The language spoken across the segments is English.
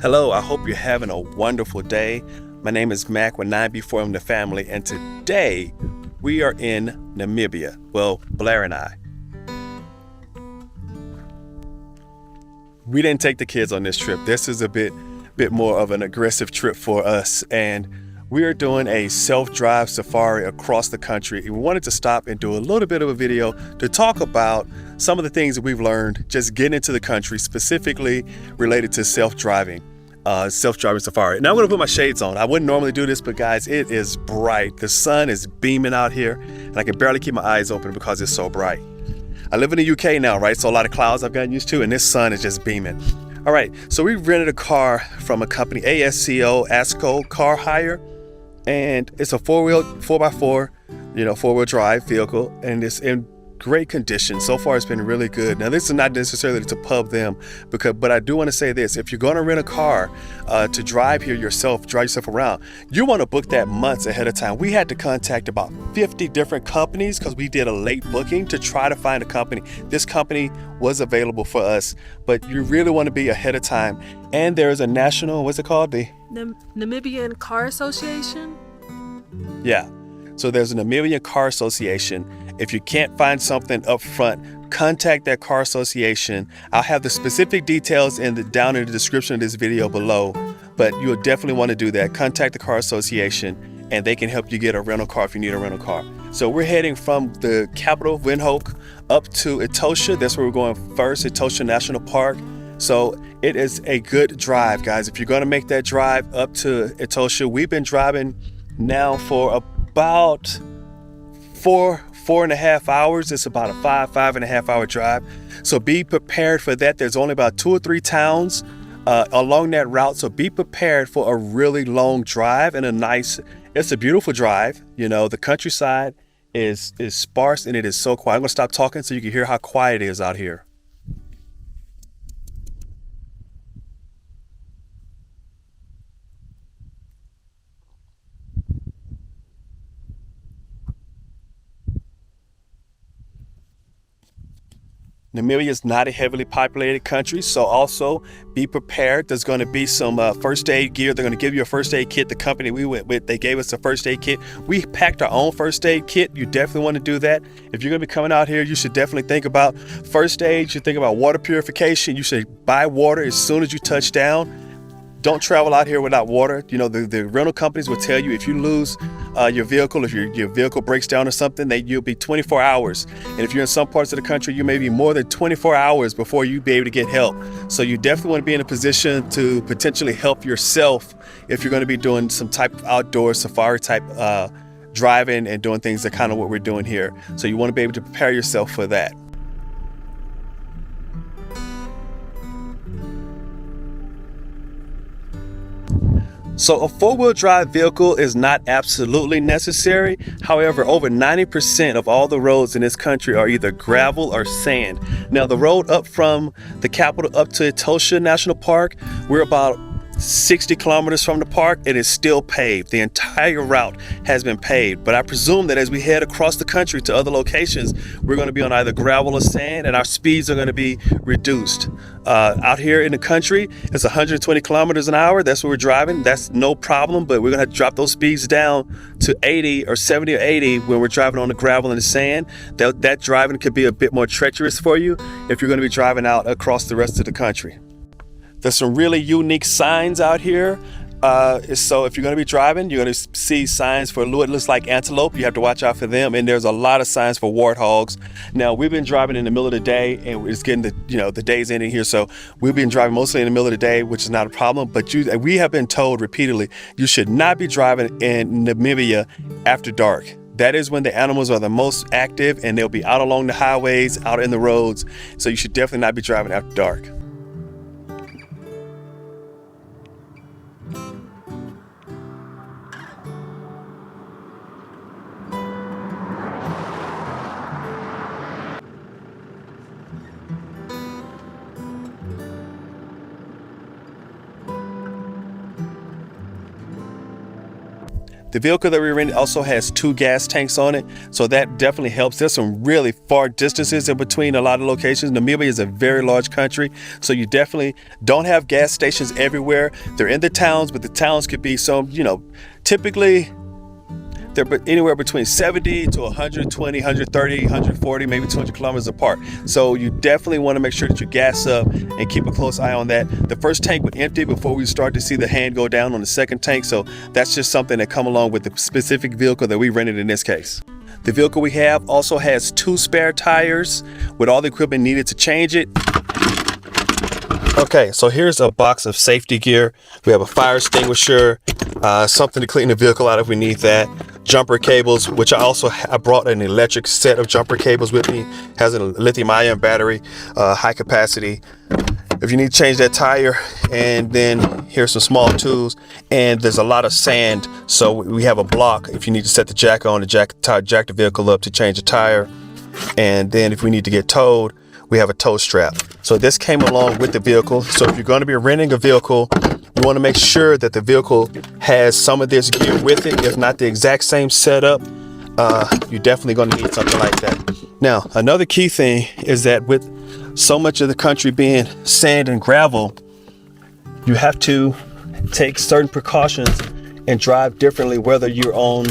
Hello, I hope you're having a wonderful day. My name is Mac with 9B4M the family, and today we are in Namibia. Well, Blair and I. We didn't take the kids on this trip. This is a bit more of an aggressive trip for us, and we are doing a self-drive safari across the country. We wanted to stop and do a little bit of a video to talk about some of the things that we've learned just getting into the country, specifically related to self-driving safari. Now I'm gonna put my shades on. I wouldn't normally do this, but guys, it is bright. The sun is beaming out here, and I can barely keep my eyes open because it's so bright. I live in the UK now, right? So a lot of clouds I've gotten used to, and this sun is just beaming. All right, so we rented a car from a company, Asco Car Hire, and it's a 4x4, four-wheel drive vehicle, and it's in great condition. So far, it's been really good. Now, this is not necessarily to pub them, but I do want to say this: if you're going to rent a car to drive yourself around, you want to book that months ahead of time. We had to contact about 50 different companies because we did a late booking to try to find a company. This company was available for us, but you really want to be ahead of time. And there is a national, what's it called? The Namibian Car Association? Yeah. So there's a Namibian Car Association. If you can't find something up front, contact that car association. I'll have the specific details down in the description of this video below, but you'll definitely want to do that. Contact the car association, and they can help you get a rental car if you need a rental car. So we're heading from the capital, Windhoek, up to Etosha. That's where we're going first, Etosha National Park. So it is a good drive, guys. If you're going to make that drive up to Etosha, we've been driving now for about four and a half hours. It's about a five and a half hour drive. So be prepared for that. There's only about 2 or 3 towns along that route. So be prepared for a really long drive and it's a beautiful drive. The countryside is sparse and it is so quiet. I'm gonna stop talking so you can hear how quiet it is out here. Namibia is not a heavily populated country, so also be prepared. There's going to be some first aid gear. They're going to give you a first aid kit. The company we went with, they gave us a first aid kit. We packed our own first aid kit. You definitely want to do that. If you're going to be coming out here, you should definitely think about first aid. You should think about water purification. You should buy water as soon as you touch down. Don't travel out here without water. The rental companies will tell you if you lose your vehicle, if your vehicle breaks down or something, you'll be 24 hours. And if you're in some parts of the country, you may be more than 24 hours before you be able to get help. So you definitely want to be in a position to potentially help yourself if you're going to be doing some type of outdoor safari type driving and doing things that kind of what we're doing here. So you want to be able to prepare yourself for that. So a four-wheel drive vehicle is not absolutely necessary. However, over 90% of all the roads in this country are either gravel or sand. Now, the road up from the capital up to Etosha National Park, we're about 60 kilometers from the park. It is still paved. The entire route has been paved, but I presume that as we head across the country to other locations, we're going to be on either gravel or sand, and our speeds are going to be reduced. Out here in the country, it's 120 kilometers an hour. That's what we're driving. That's no problem, but we're going to have to drop those speeds down to 80 or 70 or 80 when we're driving on the gravel and the sand. That driving could be a bit more treacherous for you if you're going to be driving out across the rest of the country. There's some really unique signs out here. So if you're going to be driving, you're going to see signs for what looks like antelope. You have to watch out for them. And there's a lot of signs for warthogs. Now, we've been driving in the middle of the day, and it's getting the day's ending here. So we've been driving mostly in the middle of the day, which is not a problem. But we have been told repeatedly, you should not be driving in Namibia after dark. That is when the animals are the most active, and they'll be out along the highways, out in the roads. So you should definitely not be driving after dark. The vehicle that we rented also has 2 gas tanks on it, so that definitely helps. There's some really far distances in between a lot of locations. Namibia is a very large country, so you definitely don't have gas stations everywhere. They're in the towns, but the towns could be some, typically they're anywhere between 70 to 120, 130, 140, maybe 200 kilometers apart. So you definitely want to make sure that you gas up and keep a close eye on that. The first tank would empty before we start to see the hand go down on the second tank. So that's just something that come along with the specific vehicle that we rented in this case. The vehicle we have also has 2 spare tires with all the equipment needed to change it. Okay, so here's a box of safety gear. We have a fire extinguisher, something to clean the vehicle out if we need that. Jumper cables, which I brought an electric set of jumper cables with me. Has a lithium-ion battery, high capacity. If you need to change that tire, and then here's some small tools, and there's a lot of sand, so we have a block if you need to set the jack on, jack the vehicle up to change the tire. And then if we need to get towed, we have a tow strap. So this came along with the vehicle. So if you're going to be renting a vehicle, you want to make sure that the vehicle has some of this gear with it. If not the exact same setup, you're definitely going to need something like that. Now, another key thing is that with so much of the country being sand and gravel, you have to take certain precautions and drive differently, whether you're on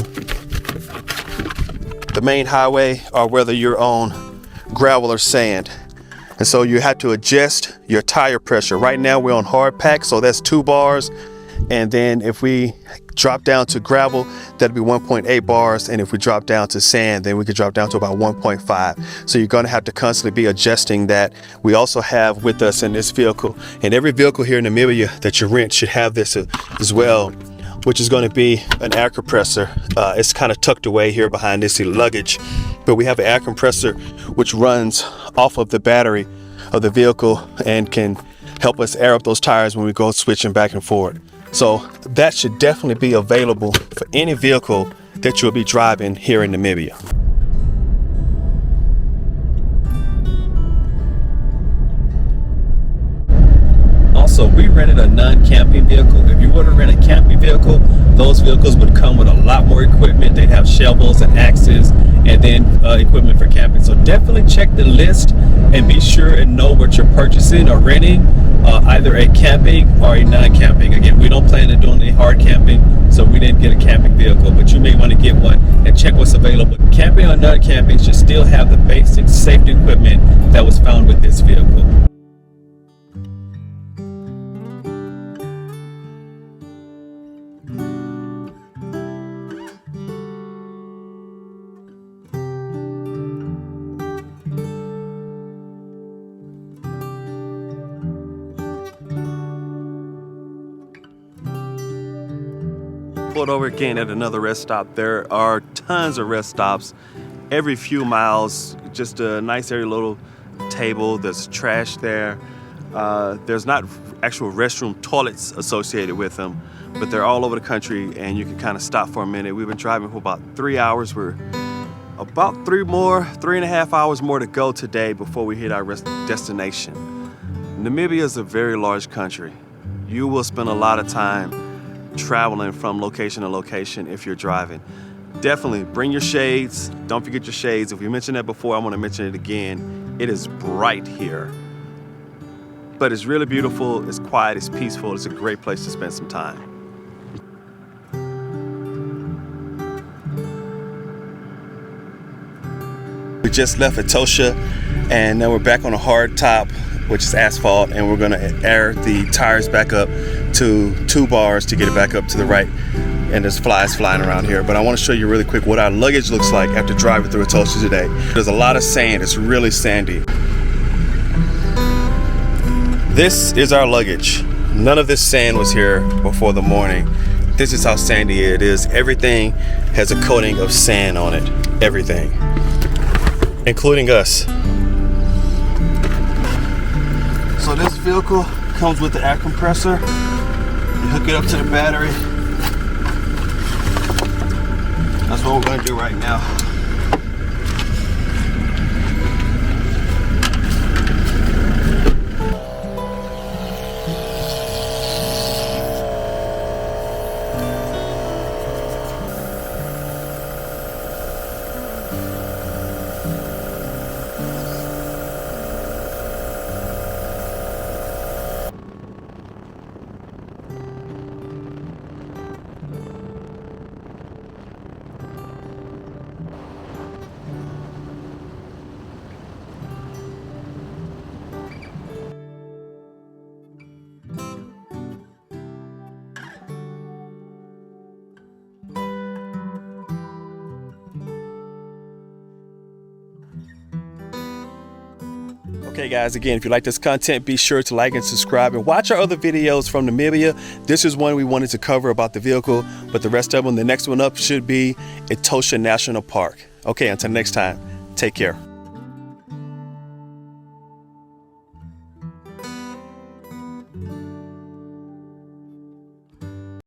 the main highway or whether you're on gravel or sand. And so you have to adjust your tire pressure. Right now we're on hard pack, so that's 2 bars. And then if we drop down to gravel, that'd be 1.8 bars. And if we drop down to sand, then we could drop down to about 1.5. So you're going to have to constantly be adjusting that. We also have with us in this vehicle, and every vehicle here in Namibia that you rent should have this as well, which is going to be an air compressor. It's kind of tucked away here behind this luggage, but we have an air compressor which runs off of the battery of the vehicle and can help us air up those tires when we go switching back and forth. So that should definitely be available for any vehicle that you'll be driving here in Namibia. Also, we rented a non-camping vehicle. If you were to rent a camping vehicle, those vehicles would come with a lot more equipment. They'd have shovels and axes and then equipment for camping. So definitely check the list and be sure and know what you're purchasing or renting, either a camping or a non-camping. Again, we don't plan on doing any hard camping, so we didn't get a camping vehicle, but you may want to get one and check what's available. Camping or non-camping should still have the basic safety equipment that was found with this vehicle. Pulled over again at another rest stop. There are tons of rest stops every few miles. Just a nice area, little table. There's trash there. There's not actual restroom toilets associated with them, but they're all over the country and you can kind of stop for a minute. We've been driving for about 3 hours. We're about 3.5 hours more to go today before we hit our destination. Namibia is a very large country. You will spend a lot of time traveling from location to location if you're driving. Definitely bring your shades. Don't forget your shades. If we mentioned that before, I want to mention it again. It is bright here, but it's really beautiful. It's quiet. It's peaceful. It's a great place to spend some time. We just left Etosha and now we're back on a hard top, which is asphalt, and we're gonna air the tires back up to 2 bars to get it back up to the right. And there's flies flying around here, but I want to show you really quick what our luggage looks like after driving through Etosha today. There's a lot of sand. It's really sandy. This is our luggage. None of this sand was here before the morning. This is how sandy it is. Everything has a coating of sand on it. Everything, including us. So this vehicle comes with the air compressor. You hook it up to the battery. That's what we're going to do right now. Okay guys, again, if you like this content, be sure to like and subscribe and watch our other videos from Namibia. This is one we wanted to cover about the vehicle, but the rest of them, the next one up should be Etosha National Park. Okay, until next time, take care.